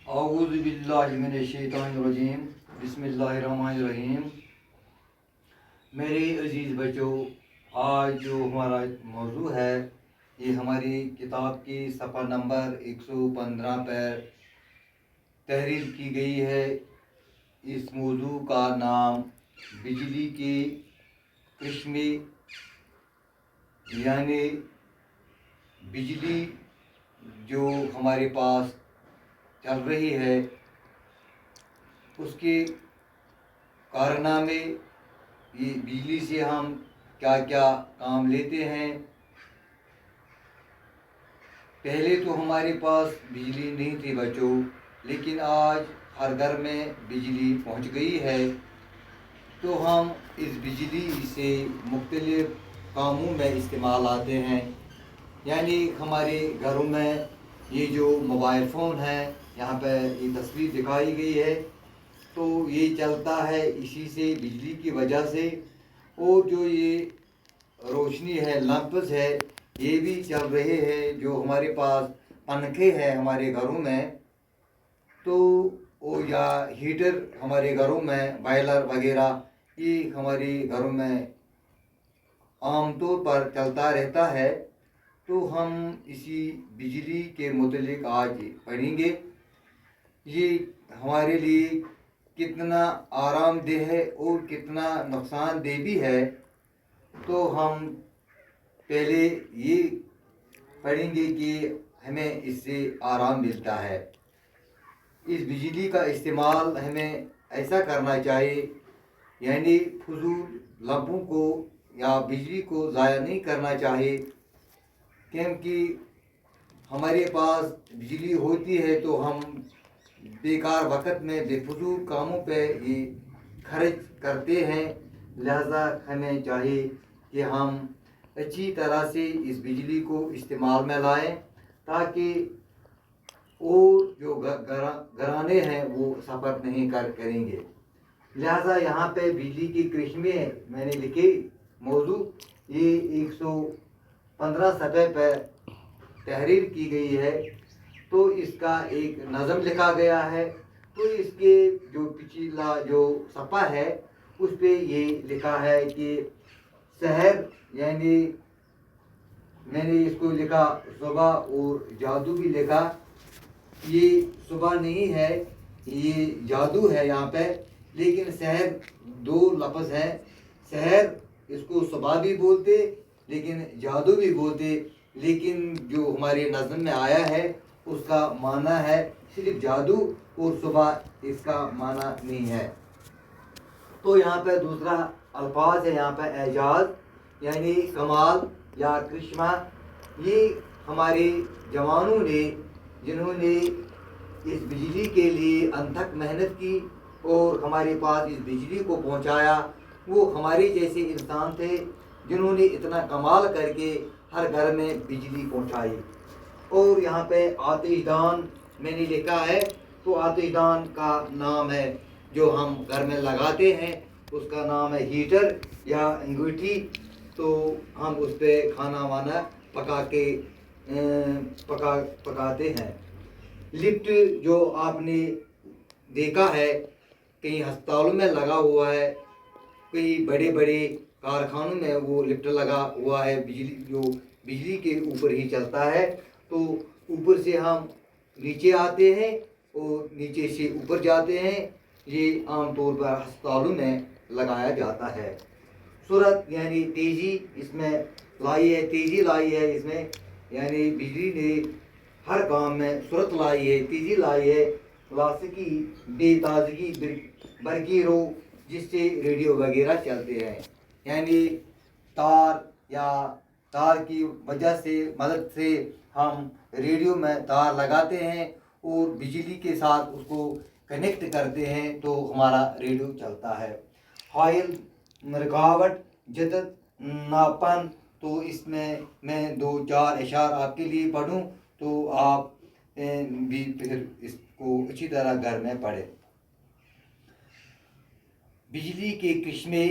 اعوذ باللہ من الشیطان الرجیم بسم اللہ الرحمن الرحیم. میرے عزیز بچوں، آج جو ہمارا موضوع ہے یہ ہماری کتاب کی صفحہ نمبر 115 پر تحریر کی گئی ہے. اس موضوع کا نام بجلی کے کرشمے یعنی بجلی جو ہمارے پاس چل رہی ہے اس کے کارنامے، یہ بجلی سے ہم کیا کیا کام لیتے ہیں. پہلے تو ہمارے پاس بجلی نہیں تھی بچوں، لیکن آج ہر گھر میں بجلی پہنچ گئی ہے. تو ہم اس بجلی سے مختلف کاموں میں استعمال آتے ہیں. یعنی ہمارے گھروں میں یہ جو موبائل فون ہے، یہاں پہ یہ تصویر دکھائی گئی ہے، تو یہ چلتا ہے اسی سے، بجلی کی وجہ سے. اور جو یہ روشنی ہے، لمپس ہے، یہ بھی چل رہے ہیں. جو ہمارے پاس پنکھے ہیں ہمارے گھروں میں، تو یا ہیٹر ہمارے گھروں میں، بائلر وغیرہ، یہ ہمارے گھروں میں عام طور پر چلتا رہتا ہے. تو ہم اسی بجلی کے متعلق آج پڑھیں گے. یہ ہمارے لیے کتنا آرام دہ ہے اور کتنا نقصان دہ بھی ہے. تو ہم پہلے یہ پڑھیں گے کہ ہمیں اس سے آرام ملتا ہے. اس بجلی کا استعمال ہمیں ایسا کرنا چاہیے، یعنی فضول لمبوں کو یا بجلی کو ضائع نہیں کرنا چاہیے. کیونکہ ہمارے پاس بجلی ہوتی ہے تو ہم بیکار وقت میں بے فضول کاموں پہ یہ خرچ کرتے ہیں. لہذا ہمیں چاہیے کہ ہم اچھی طرح سے اس بجلی کو استعمال میں لائیں، تاکہ اور جو گھرانے ہیں وہ سفر نہیں کریں گے. لہذا یہاں پہ بجلی کے کرشمے میں نے لکھے موضوع، یہ 115 صفحے پہ تحریر کی گئی ہے. تو اس کا ایک نظم لکھا گیا ہے. تو اس کے جو پچھلا جو صفحہ ہے اس پہ یہ لکھا ہے کہ سحر، یعنی میں نے اس کو لکھا صبح، اور جادو بھی لکھا. یہ صبح نہیں ہے، یہ جادو ہے یہاں پہ. لیکن سحر دو لفظ ہیں. سحر اس کو صبح بھی بولتے، لیکن جادو بھی بولتے. لیکن جو ہمارے نظم میں آیا ہے اس کا معنی ہے صرف جادو، اور صبح اس کا معنی نہیں ہے. تو یہاں پہ دوسرا الفاظ ہے یہاں پہ اعجاز، یعنی کمال یا کرشمہ. یہ ہمارے جوانوں نے، جنہوں نے اس بجلی کے لیے انتھک محنت کی اور ہمارے پاس اس بجلی کو پہنچایا، وہ ہمارے جیسے انسان تھے جنہوں نے اتنا کمال کر کے ہر گھر میں بجلی پہنچائی. اور یہاں پہ آتش دان میں نے لکھا ہے. تو آتش دان کا نام ہے جو ہم گھر میں لگاتے ہیں، اس کا نام ہے ہیٹر یا انگیٹھی. تو ہم اس پہ کھانا وانا پکاتے ہیں. لفٹ جو آپ نے دیکھا ہے کئی ہسپتالوں میں لگا ہوا ہے، کئی بڑے بڑے کارخانوں میں وہ لفٹ لگا ہوا ہے، بجلی کے اوپر ہی چلتا ہے. تو اوپر سے ہم نیچے آتے ہیں اور نیچے سے اوپر جاتے ہیں. یہ عام طور پر ہسپتالوں میں لگایا جاتا ہے. سرعت یعنی تیزی اس میں لائی ہے، تیزی لائی ہے اس میں، یعنی بجلی نے ہر کام میں سرعت لائی ہے، تیزی لائی ہے. کلاسیکی بے تازگی برقی رو، جس سے ریڈیو وغیرہ چلتے ہیں. یعنی تار کی وجہ سے، مدد سے ہم ریڈیو میں تار لگاتے ہیں اور بجلی کے ساتھ اس کو کنیکٹ کرتے ہیں تو ہمارا ریڈیو چلتا ہے. حائل رکاوٹ جدت ناپن. تو اس میں 2-4 اشعار آپ کے لیے پڑھوں تو آپ بھی پھر اس کو اچھی طرح گھر میں پڑھیں. بجلی کے کرشمے.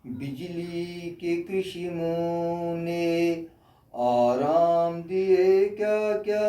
بجلی کے کرشموں نے آرام دیے کیا کیا،